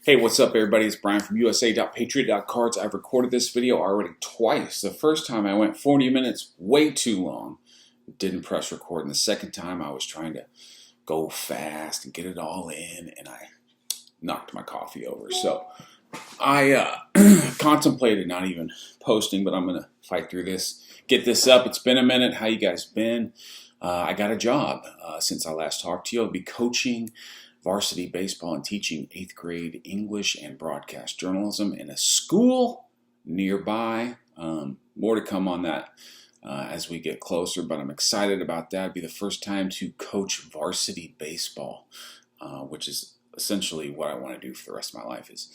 Hey, what's up everybody? It's Brian from USA.Patriot.Cards. I've recorded this video already twice. The first time I went 40 minutes, way too long. Didn't press record. And the second time I was trying to go fast and get it all in, and I knocked my coffee over. So I contemplated not even posting, but I'm going to fight through this. Get this up. It's been a minute. How you guys been? I got a job since I last talked to you. I'll be coaching varsity baseball and teaching 8th grade English and broadcast journalism in a school nearby. More to come on that as we get closer, but I'm excited about that. It'll be the first time to coach varsity baseball, which is essentially what I want to do for the rest of my life is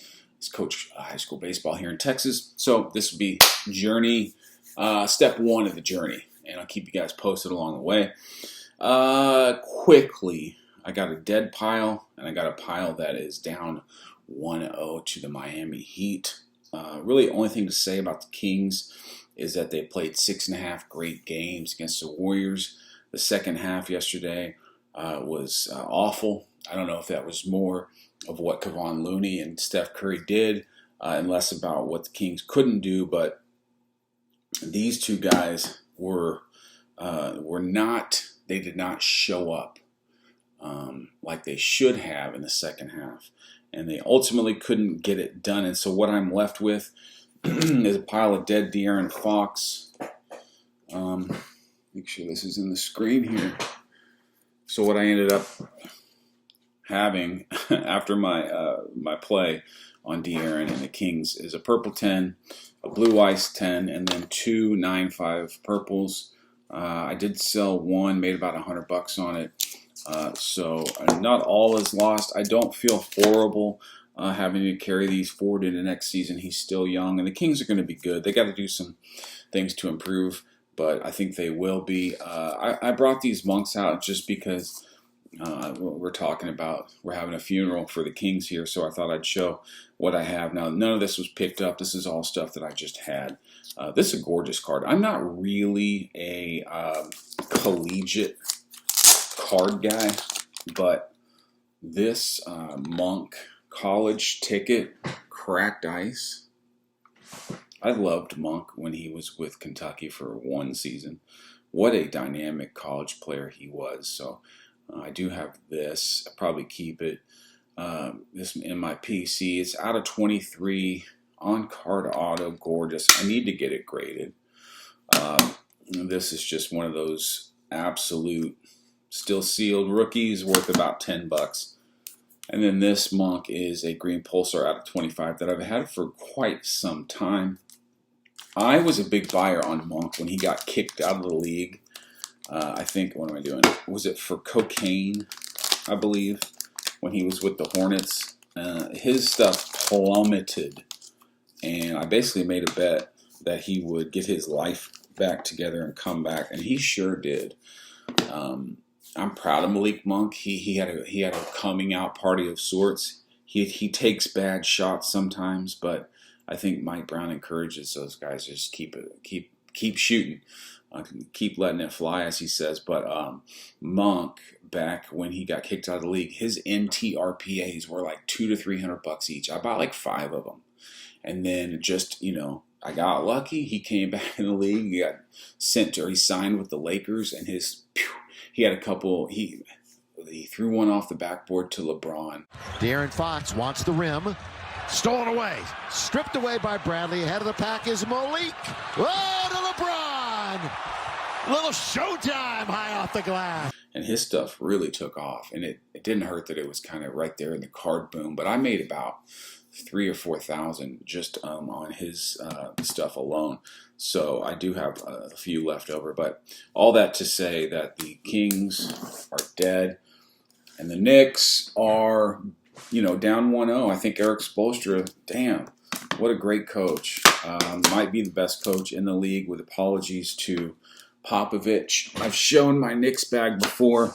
coach high school baseball here in Texas. So this will be journey, step one of the journey, and I'll keep you guys posted along the way. Quickly, I got a dead pile, and I got a pile that is down 1-0 to the Miami Heat. Really, only thing to say about the Kings is that they played 6.5 great games against the Warriors. The second half yesterday was awful. I don't know if that was more of what Kevon Looney and Steph Curry did and less about what the Kings couldn't do, but these two guys were not, they did not show up like they should have in the second half, and they ultimately couldn't get it done. And so what I'm left with is a pile of dead De'Aaron Fox. Make sure this is in the screen here. So what I ended up having after my play on De'Aaron and the Kings is a purple 10, a blue ice 10, and then two 9.5 purples. I did sell one, made about $100 on it. So not all is lost. I don't feel horrible having to carry these forward into next season. He's still young, and the Kings are going to be good. They got to do some things to improve, but I think they will be. I brought these monks out just because we're talking about, we're having a funeral for the Kings here, so I thought I'd show what I have. Now, none of this was picked up. This is all stuff that I just had. This is a gorgeous card. I'm not really a collegiate card guy, but this Monk college ticket cracked ice. I loved Monk when he was with Kentucky for one season. What a dynamic college player he was. So I do have this. I'll probably keep it. This in my PC. It's out of 23 on card auto. Gorgeous. I need to get it graded. This is just one of those absolute still sealed rookies worth about $10. And then this Monk is a green pulsar out of 25 that I've had for quite some time. I was a big buyer on Monk when he got kicked out of the league. I think, what am I doing? Was it for cocaine, I believe, when he was with the Hornets? His stuff plummeted. And I basically made a bet that he would get his life back together and come back. And he sure did. I'm proud of Malik Monk. He had a coming out party of sorts. He takes bad shots sometimes, but I think Mike Brown encourages those guys to just keep shooting, keep letting it fly, as he says. But Monk, back when he got kicked out of the league, his NTRPAs were like $200 to $300 each. I bought like 5 of them, and then just I got lucky. He came back in the league. He got he signed with the Lakers, and he had a couple. He threw one off the backboard to LeBron. De'Aaron Fox wants the rim. Stolen away. Stripped away by Bradley. Ahead of the pack is Malik. Oh, to LeBron. Little showtime high off the glass. And his stuff really took off. And it didn't hurt that it was kind of right there in the card boom. But I made about 3,000 or 4,000 just on his stuff alone. So I do have a few left over. But all that to say that the Kings are dead, and the Knicks are, down 1-0. I think Eric Spoelstra, damn, what a great coach. Might be the best coach in the league, with apologies to Popovich. I've shown my Knicks bag before.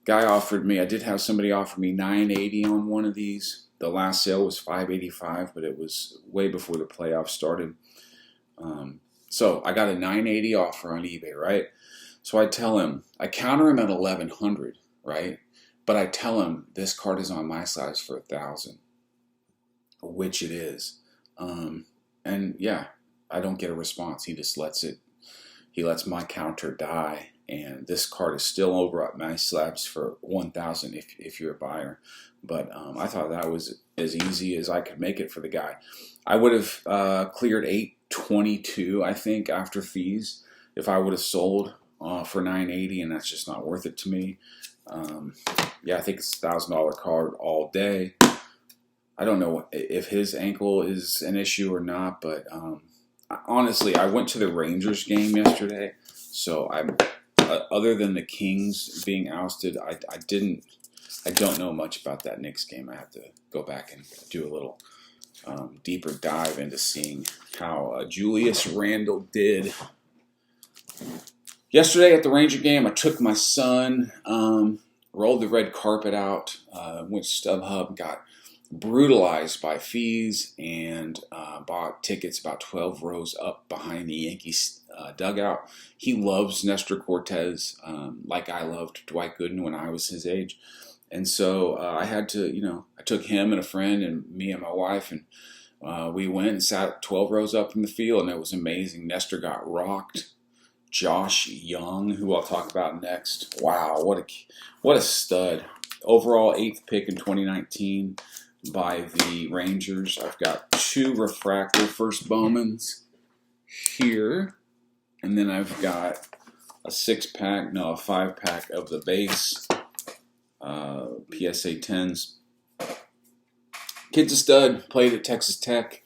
Guy offered me, I did have somebody offer me $980 on one of these. The last sale was $585, but it was way before the playoffs started. So I got a $980 offer on eBay, right? So I tell him, I counter him at $1,100, right? But I tell him this card is on my size for 1,000, which it is. And yeah, I don't get a response. He just lets it. He lets my counter die, and this card is still over at my slabs for 1,000 if you're a buyer. But I thought that was as easy as I could make it for the guy. I would have cleared 822, I think, after fees if I would have sold for 980, and that's just not worth it to me. Yeah, I think it's a $1,000 card all day. I don't know if his ankle is an issue or not, but honestly, I went to the Rangers game yesterday, so I'm other than the Kings being ousted, I don't know much about that Knicks game. I have to go back and do a little deeper dive into seeing how Julius Randle did. Yesterday at the Ranger game, I took my son, rolled the red carpet out, went to StubHub, got brutalized by fees, and bought tickets about 12 rows up behind the Yankees dugout. He loves Nestor Cortez, like I loved Dwight Gooden when I was his age. And so I had to, I took him and a friend and me and my wife, and we went and sat 12 rows up in the field, and it was amazing. Nestor got rocked. Josh Young, who I'll talk about next. Wow, what a stud. Overall 8th pick in 2019 by the Rangers. I've got 2 refractor first Bowmans here. And then I've got a 5-pack of the base PSA 10s. Kid's a stud. Played at Texas Tech.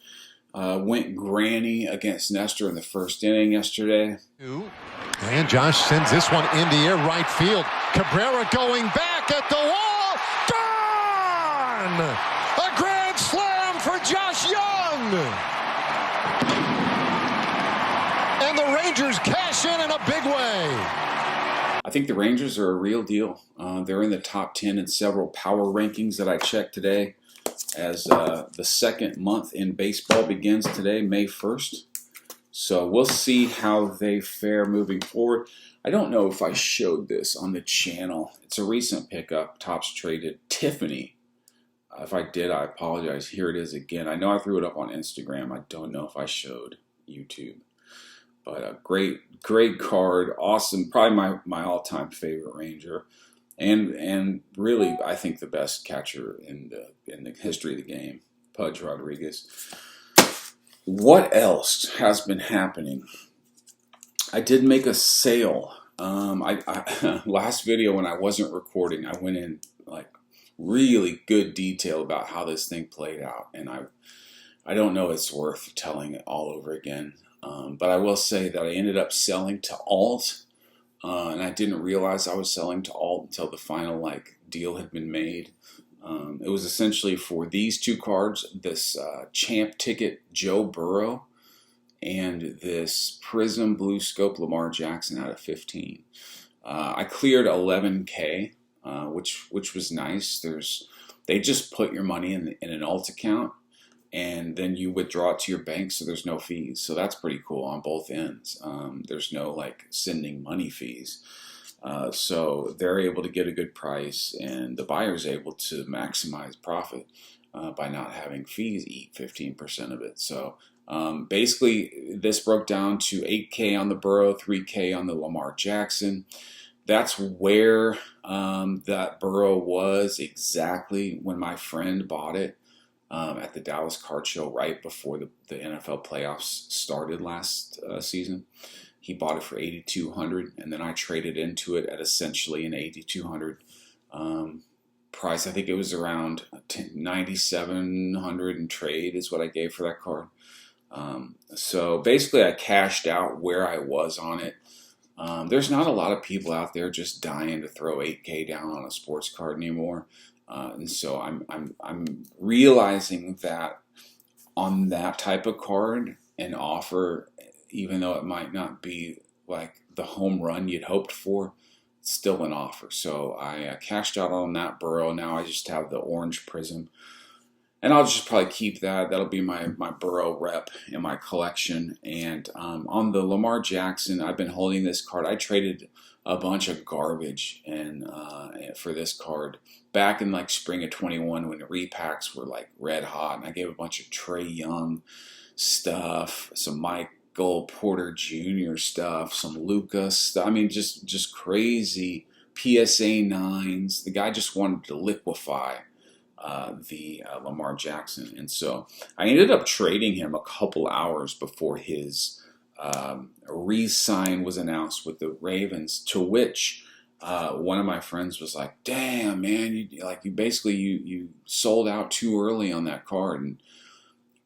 Went granny against Nestor in the first inning yesterday. And Josh sends this one in the air right field. Cabrera going back at the wall. Gone! A grand slam for Josh Young! And the Rangers cash in a big way. I think the Rangers are a real deal. They're in the top 10 in several power rankings that I checked today, as the second month in baseball begins today, May 1st. So we'll see how they fare moving forward. I don't know if I showed this on the channel. It's a recent pickup, Topps traded Tiffany. If I did, I apologize. Here it is again. I know I threw it up on Instagram. I don't know if I showed YouTube. But a great card, awesome. Probably my all-time favorite Ranger. And really, I think the best catcher in the history of the game, Pudge Rodriguez. What else has been happening? I did make a sale. Last video when I wasn't recording, I went in like really good detail about how this thing played out, and I don't know it's worth telling it all over again. But I will say that I ended up selling to Alt. And I didn't realize I was selling to Alt until the final deal had been made. It was essentially for these 2 cards, this Champ Ticket Joe Burrow and this Prism Blue Scope Lamar Jackson out of 15. I cleared 11K, which was nice. They just put your money in an Alt account, and then you withdraw it to your bank, so there's no fees. So that's pretty cool on both ends. There's no sending money fees. So they're able to get a good price, and the buyer's able to maximize profit by not having fees eat 15% of it. So basically, this broke down to 8K on the Burrow, 3K on the Lamar Jackson. That's where that Burrow was exactly when my friend bought it. At the Dallas Card Show right before the NFL playoffs started last season. He bought it for $8,200, and then I traded into it at essentially an $8,200 price. I think it was around $9,700 in trade is what I gave for that card. So basically I cashed out where I was on it. There's not a lot of people out there just dying to throw 8K down on a sports card anymore. And so I'm realizing that on that type of card, an offer, even though it might not be like the home run you'd hoped for, it's still an offer. So I cashed out on that Burrow. Now I just have the orange Prism, and I'll just probably keep that. That'll be my Burrow rep in my collection. And on the Lamar Jackson, I've been holding this card. I traded a bunch of garbage and for this card back in like spring of 21 when the repacks were like red hot, and I gave a bunch of Trey Young stuff, some Michael Porter Jr. stuff, some Lucas stuff. I mean, just crazy PSA 9s. The guy just wanted to liquefy the Lamar Jackson, and so I ended up trading him a couple hours before his re-sign was announced with the Ravens, to which one of my friends was like, "Damn, man, you sold out too early on that card." And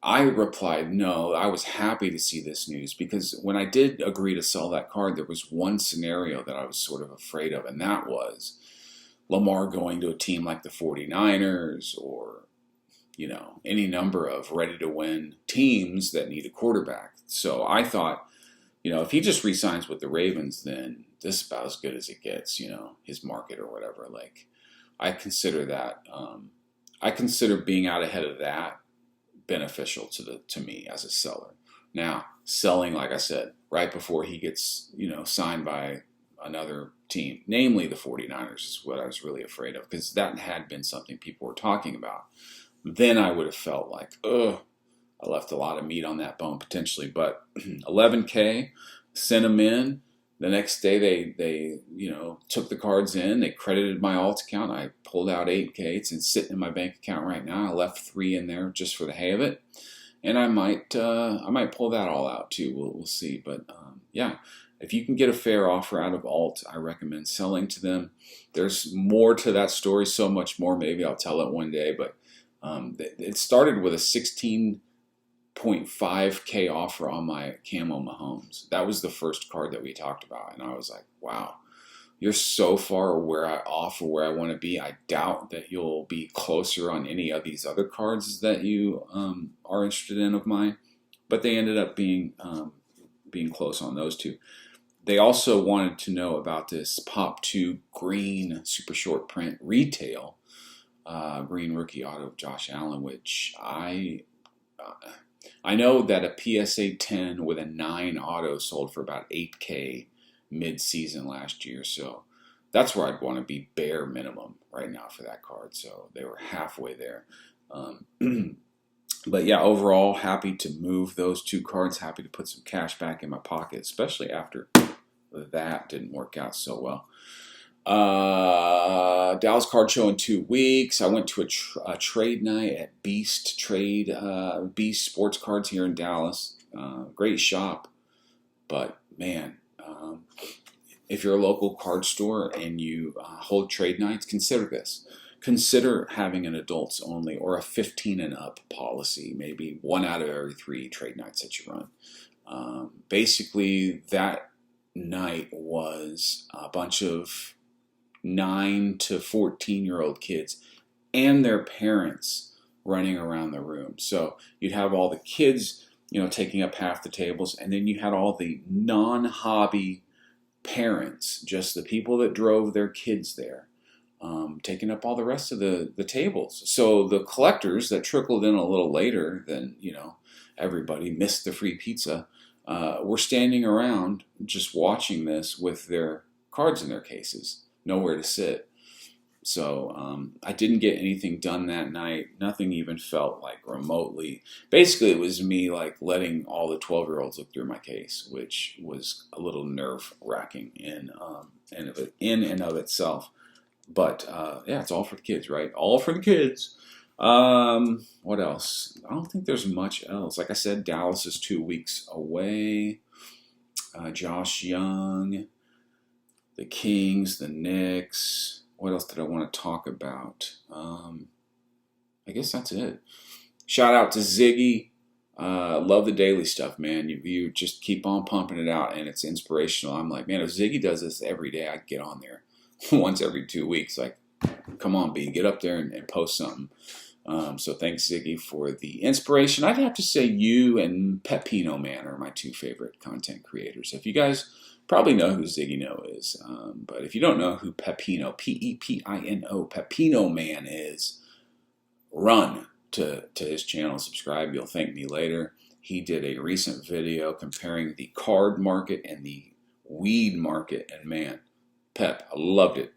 I replied, "No, I was happy to see this news, because when I did agree to sell that card, there was one scenario that I was sort of afraid of, and that was Lamar going to a team like the 49ers or, any number of ready-to-win teams that need a quarterback." So I thought, if he just re-signs with the Ravens, then this is about as good as it gets, his market or whatever. Like, I consider that, I consider being out ahead of that beneficial to me as a seller. Now, selling, like I said, right before he gets, signed by another team, namely the 49ers, is what I was really afraid of, because that had been something people were talking about. Then I would have felt like, ugh, I left a lot of meat on that bone potentially. But 11K, sent them in. The next day they took the cards in. They credited my alt account. I pulled out 8K. It's sitting in my bank account right now. I left 3 in there just for the hay of it, and I might pull that all out too. We'll see. But yeah, if you can get a fair offer out of alt, I recommend selling to them. There's more to that story, so much more. Maybe I'll tell it one day. But it started with a 16.5K offer on my Camo Mahomes. That was the first card that we talked about, and I was like, wow, you're so far where I want to be. I doubt that you'll be closer on any of these other cards that you are interested in of mine. But they ended up being close on those two. They also wanted to know about this Pop 2 green super short print retail green rookie auto of Josh Allen, which I know that a PSA 10 with a 9 auto sold for about 8K mid-season last year, so that's where I'd want to be bare minimum right now for that card. So they were halfway there. But yeah, overall, happy to move those 2 cards, happy to put some cash back in my pocket, especially after that didn't work out so well. Dallas Card Show in 2 weeks. I went to a trade night at Beast Sports Cards here in Dallas. Great shop, but man, if you're a local card store and you hold trade nights, consider this. Consider having an adults only or a 15 and up policy, maybe 1 out of every 3 trade nights that you run. Basically, that night was a bunch of 9 to 14-year-old kids and their parents running around the room. So you'd have all the kids, taking up half the tables, and then you had all the non-hobby parents, just the people that drove their kids there, taking up all the rest of the tables. So the collectors that trickled in a little later than, everybody missed the free pizza, were standing around just watching this with their cards in their cases. Nowhere to sit. So I didn't get anything done that night. Nothing even felt like remotely. Basically, it was me like letting all the 12-year-olds look through my case, which was a little nerve-wracking in and of itself. But yeah, it's all for the kids, right? All for the kids. What else? I don't think there's much else. Like I said, Dallas is 2 weeks away. Josh Young, the Kings, the Knicks. What else did I want to talk about? I guess that's it. Shout out to Ziggy. Love the daily stuff, man. You just keep on pumping it out, and it's inspirational. I'm like, man, if Ziggy does this every day, I'd get on there once every 2 weeks. Like, come on, B, get up there and post something. So thanks, Ziggy, for the inspiration. I'd have to say you and Pepino Man are my 2 favorite content creators. If you guys probably know who Ziggy No is, but if you don't know who Pepino, P-E-P-I-N-O, Pepino Man is, run to his channel, subscribe. You'll thank me later. He did a recent video comparing the card market and the weed market, and man, Pep, I loved it.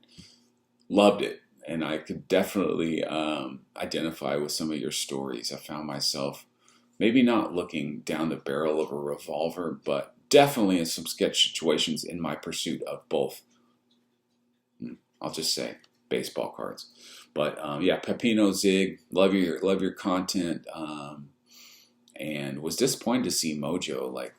Loved it. And I could definitely identify with some of your stories. I found myself maybe not looking down the barrel of a revolver, but definitely in some sketch situations in my pursuit of both. I'll just say baseball cards. But yeah, Pepino Zig, love your content, and was disappointed to see Mojo, like,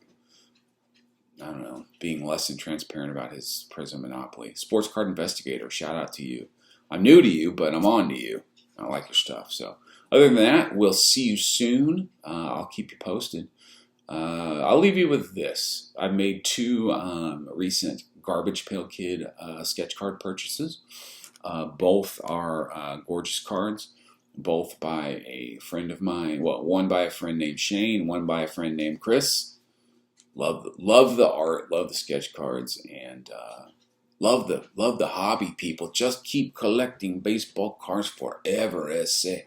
I don't know, being less than transparent about his Prism monopoly. Sports Card Investigator, shout out to you. I'm new to you, but I'm on to you. I like your stuff. So other than that, we'll see you soon. I'll keep you posted. I'll leave you with this. I've made two recent Garbage Pail Kid sketch card purchases. Both are gorgeous cards. Both by a friend of mine. Well, one by a friend named Shane, one by a friend named Chris. Love the art, love the sketch cards, and love the hobby, people. Just keep collecting baseball cards forever, ese.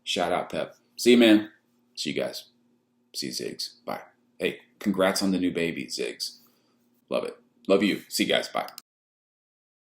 Shout out, Pep. See you, man. See you guys. See you, Ziggs. Bye. Hey, congrats on the new baby, Ziggs. Love it. Love you. See you guys. Bye.